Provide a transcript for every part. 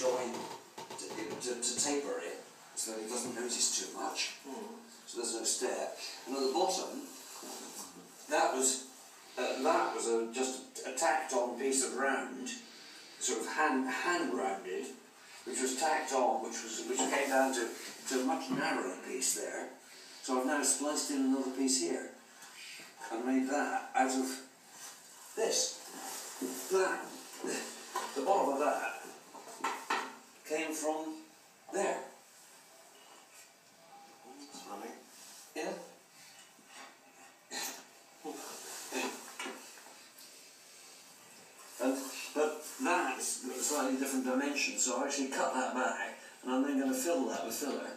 join, to taper it so that it doesn't notice too much. So there's no step. And at the bottom, that was just a tacked on piece of round, sort of hand rounded, which was tacked on, which came down to a much narrower piece there. So I've now spliced in another piece here and made that out of this. That, the bottom of that came from there. That's funny. Yeah. But that's a slightly different dimension, so I actually cut that back, and I'm then going to fill that with filler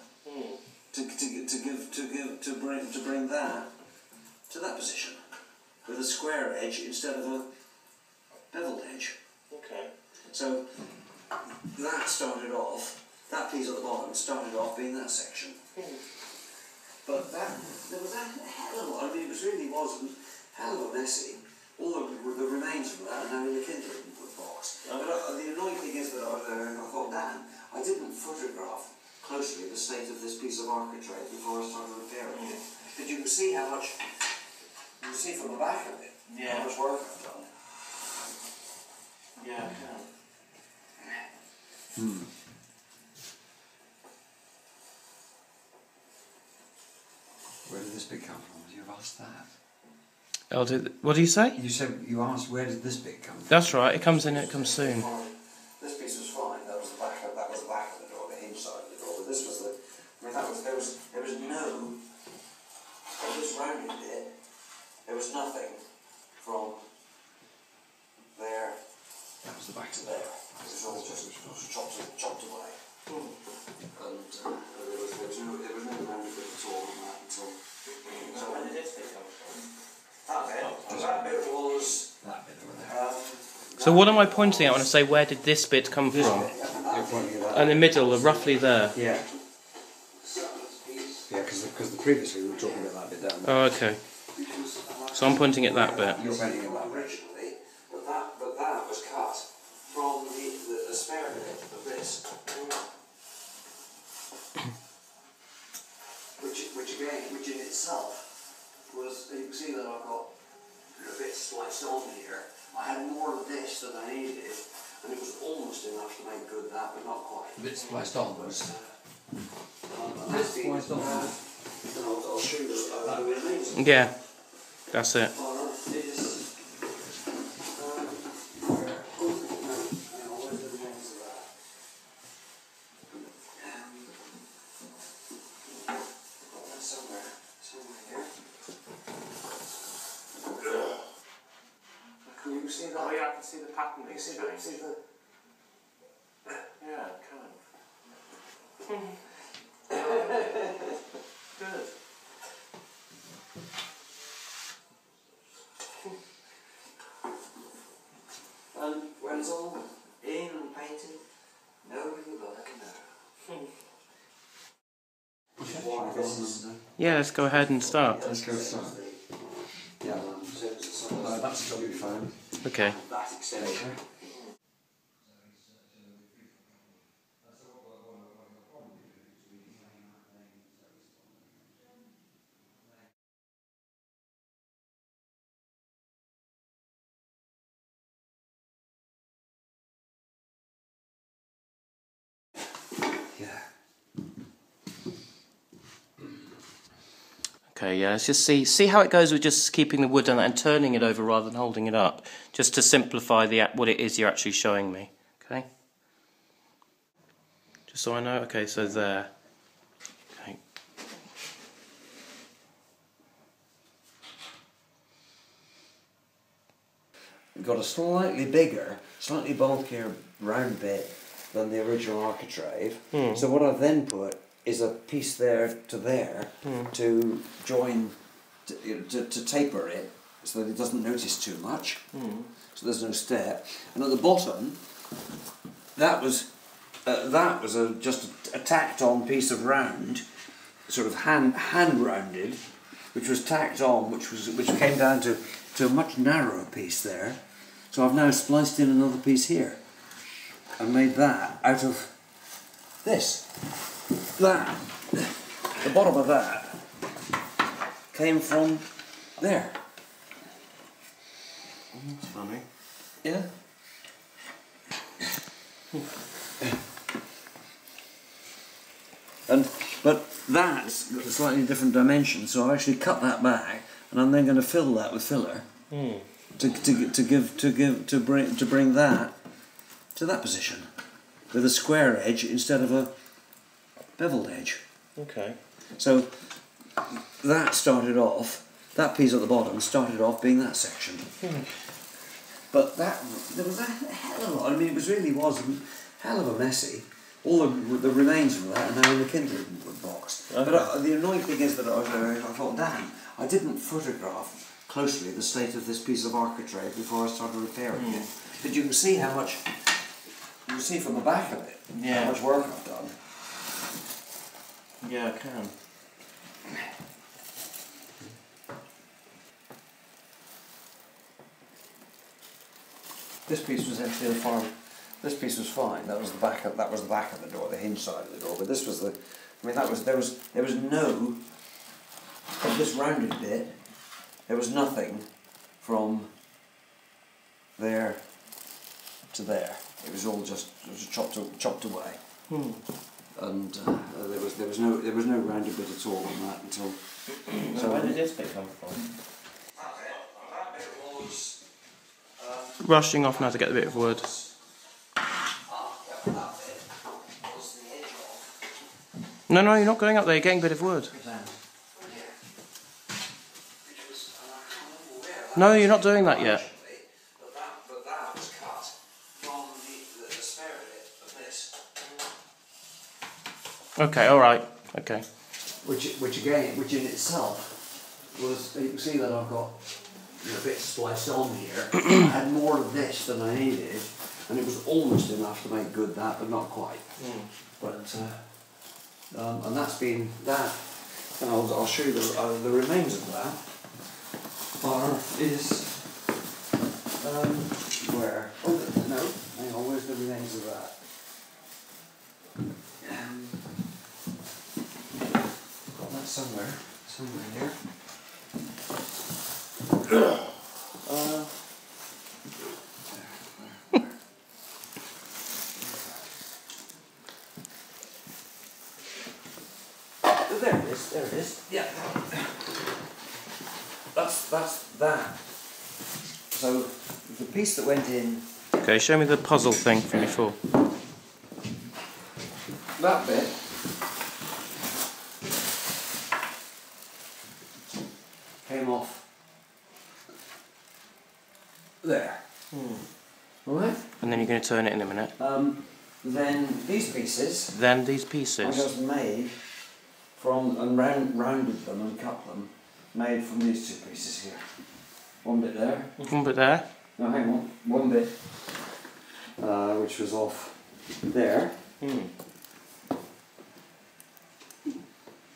to bring that to that position with a square edge instead of a beveled edge. Okay. So that started off. That piece at the bottom started off being that section. But there was a hell of a lot. I mean, it really wasn't hell of a messy. All the remains from that are now in the kindling box. But the annoying thing is that I thought, Dan, I didn't photograph closely the state of this piece of architrave before I started repairing it. But you can see how much, you can see from the back of it, how much work I've done. Yeah, I can. Where did this bit come from? You've asked that. Oh, what do you say? You said you asked where did this bit come from? That's right. It comes in. It comes soon. This piece was fine. That was the back. That was the back of the door, the hinge side of the door. But this was the. I mean, there was no. Of this rounded bit, there was nothing from there. That was the back to there. It was all just chopped away. And there was no rounded bit at all on that until. So when did this bit come from? That bit was... That bit over there. So what am I pointing at when I say where did this bit come from? You're pointing at that. In the middle, roughly there. Yeah. Yeah, because previously we were talking about that bit down there. Oh, okay. So I'm pointing at that bit. You're pointing at that originally, but that was cut from the spare bit of this. which in itself was, you can see that I've got a bit sliced on here. I had more of this than I needed, and it was almost enough to make good that, but not quite. A bit spliced on was. Spliced on. I'll show you the remains. Yeah, that's it. Oh yeah, I can see the pattern. You see the yeah, kind of. Good. And when it's all in and painted, nobody will ever know. Yeah, let's go ahead and start. Let's go start. Yeah. That's got to be fine. Okay. That extension. Okay, yeah, let's just see how it goes with just keeping the wood on that and turning it over rather than holding it up, just to simplify what it is you're actually showing me. Okay? Just so I know. Okay, so there. Okay. We've got a slightly bigger, slightly bulkier round bit than the original architrave. So what I've then put is a piece there to join, to taper it so that it doesn't notice too much. So there's no step. And at the bottom, that was just a tacked on piece of round, sort of hand rounded, which was tacked on, which came down to a much narrower piece there. So I've now spliced in another piece here and made that out of this. That, the bottom of that came from there. That's funny. Yeah. But that's got a slightly different dimension, so I've actually cut that back, and I'm then going to fill that with filler to bring that to that position with a square edge instead of a beveled edge. Okay. So that started off. That piece at the bottom started off being that section. But there was a hell of a lot. I mean, it was hell of a messy. All the remains of that are now in the Kindle box. Okay. But the annoying thing is that I thought, damn, I didn't photograph closely the state of this piece of architrave before I started repairing it. But you can see how much, you can see from the back of it, how much work I've done. Yeah, I can. This piece was actually the farm. This piece was fine. That was the back of the door, the hinge side of the door. But this was the. I mean, there was no of this rounded bit. There was nothing from there to there. It was all just chopped away. And there was no rounded bit at all on that until. So where did this bit come from? That bit was. Rushing off now to get a bit of wood. No, you're not going up there, you're getting a bit of wood. No, you're not doing that yet. But that was cut from the spare bit of this. Okay, alright, okay. Which in itself was, you can see that I've got a bit spliced on here. I had more of this than I needed, and it was almost enough to make good that, but not quite. But and that's been that, and I'll show you the remains of that. Where? Oh no, hang on. Where's the remains of that? Got that somewhere here. There it is. Yeah. That's that. So the piece that went in. Okay, show me the puzzle thing from before. That bit. Came off there. Alright? And then you're going to turn it in a minute. Then these pieces. Then these I pieces. just made from and rounded them and cut them, made from these two pieces here. One bit there. One bit there. No, hang on. One bit, which was off there. And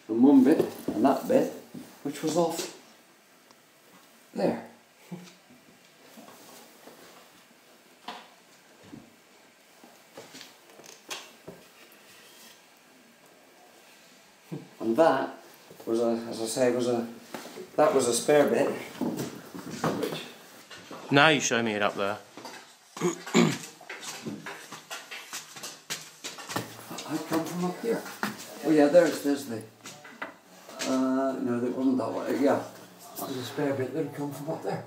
one bit, and that bit, which was off there. And that was as I say, that was a spare bit. Which Now you show me it up there. I'd come from up here. Oh yeah, there's the. No, that wasn't that way. Yeah, that was a spare bit that had come from up there.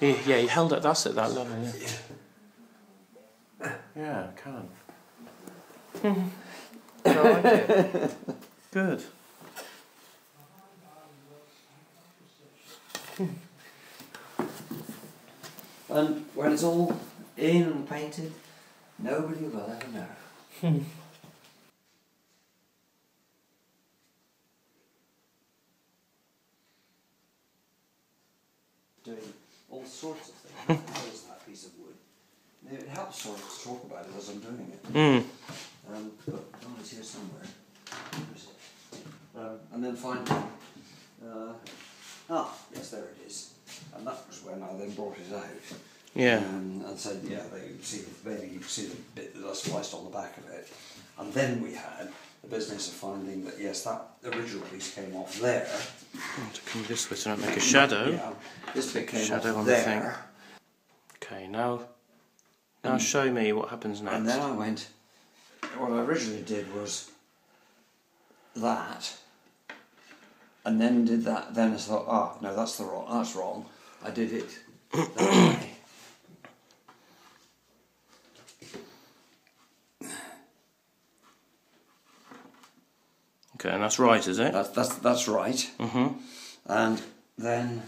Yeah, you held it. That's at that level. Yeah, I can. I like it. Good. And when it's all in and painted, nobody will ever know. Doing all sorts of things. How is that piece of wood? It helps sort of talk about it as I'm doing it. But it's here somewhere. Where is it? And then finally, yes, there it is. And that was when I then brought it out. Yeah. And said, yeah, maybe you can see the bit that I spliced on the back of it. And then we had the business of finding that, yes, that original piece came off there. I want to come this way so I don't make a shadow. Yeah, this bit came Shadow off on there. the thing. Okay, now show me what happens next. And then I went, what I originally did was that, and then did that, then I thought, no, that's wrong. I did it that way. Okay, and that's right, is it? That's right. Mm-hmm. And then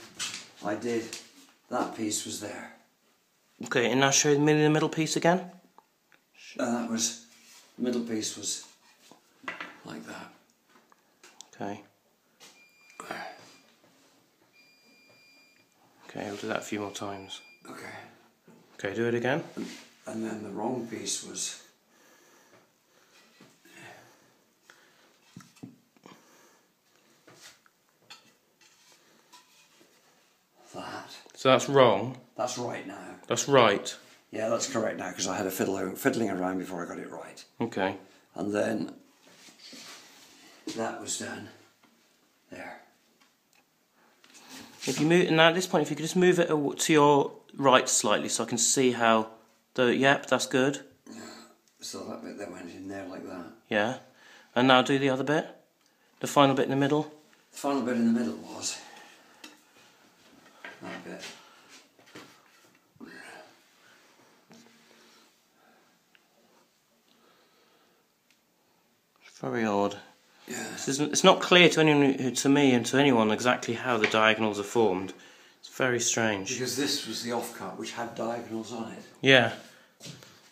I did, that piece was there. Okay, and now show me the middle piece again. That was, the middle piece was like that. Okay. Okay, we'll do that a few more times. Okay. Okay, do it again. And then the wrong piece was that. So that's wrong. That's right now. That's right. Yeah, that's correct now because I had a fiddling around before I got it right. Okay. And then that was done there. If you move, and now at this point, if you could just move it to your right slightly so I can see how yep, that's good. So that bit that went in there like that. Yeah. And now do the other bit. The final bit in the middle. The final bit in the middle was that bit. It's very odd. Yeah. It's not clear to anyone, to me and to anyone exactly how the diagonals are formed. It's very strange. Because this was the offcut which had diagonals on it. Yeah.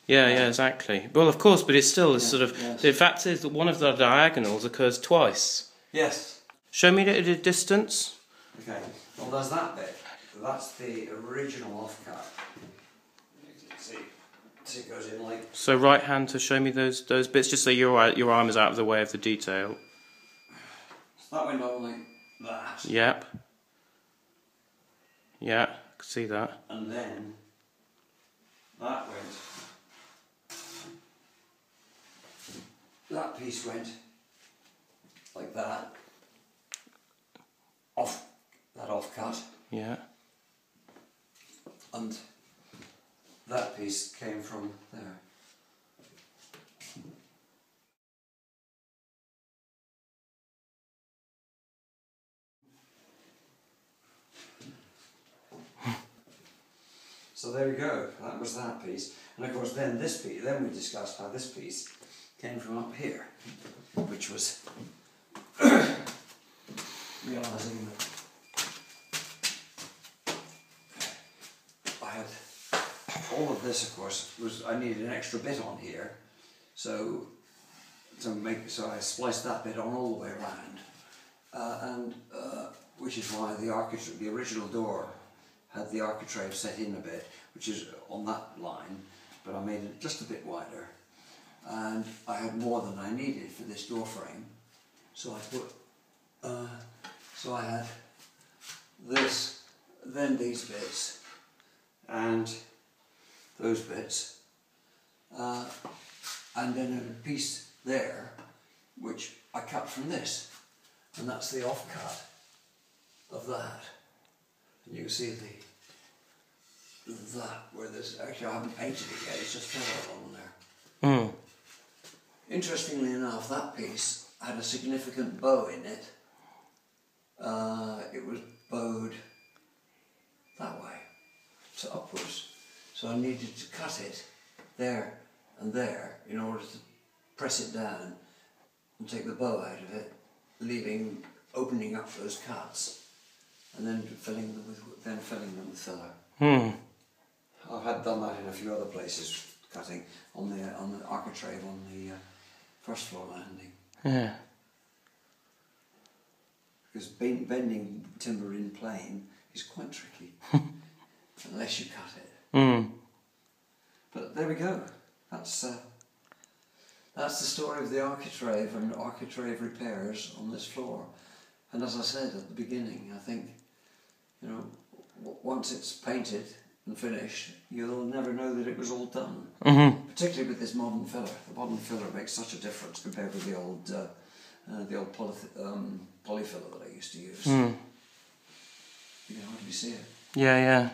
Yeah, exactly. Well, of course, but it's still sort of... Yes. The fact is that one of the diagonals occurs twice. Yes. Show me the distance. Okay. Well, there's that bit. That's the original offcut. See, it goes in like... So right hand to show me those bits, just so your arm is out of the way of the detail. So that went on like that. Yep. Yeah, I can see that. And then that went... That piece went like that. That offcut. Yeah. And that piece came from there. So there we go, that was that piece. And of course then this piece, then we discussed how this piece came from up here, which was realising that I had all of this, of course, I needed an extra bit on here, so I spliced that bit on all the way around, which is why the original door had the architrave set in a bit, which is on that line, but I made it just a bit wider, and I had more than I needed for this door frame, so I put, so I had this, then these bits, and those bits, and then a piece there, which I cut from this, and that's the offcut of that. And you can see that where there's actually I haven't painted it yet. It's just fell on there. Mm. Interestingly enough, that piece had a significant bow in it. It was bowed that way, so upwards. So I needed to cut it there and there in order to press it down and take the bow out of it, opening up those cuts, and then filling them with filler. Hmm. I've had done that in a few other places, cutting on the architrave on the first floor landing. Yeah. Because bending timber in plane is quite tricky, unless you cut it. Mm. But there we go. That's the story of the architrave and architrave repairs on this floor. And as I said at the beginning, I think, once it's painted and finished, you'll never know that it was all done. Mm-hmm. Particularly with this modern filler. The modern filler makes such a difference compared with the old polyfiller that I used to use. Mm. You can hardly see it. Yeah, yeah.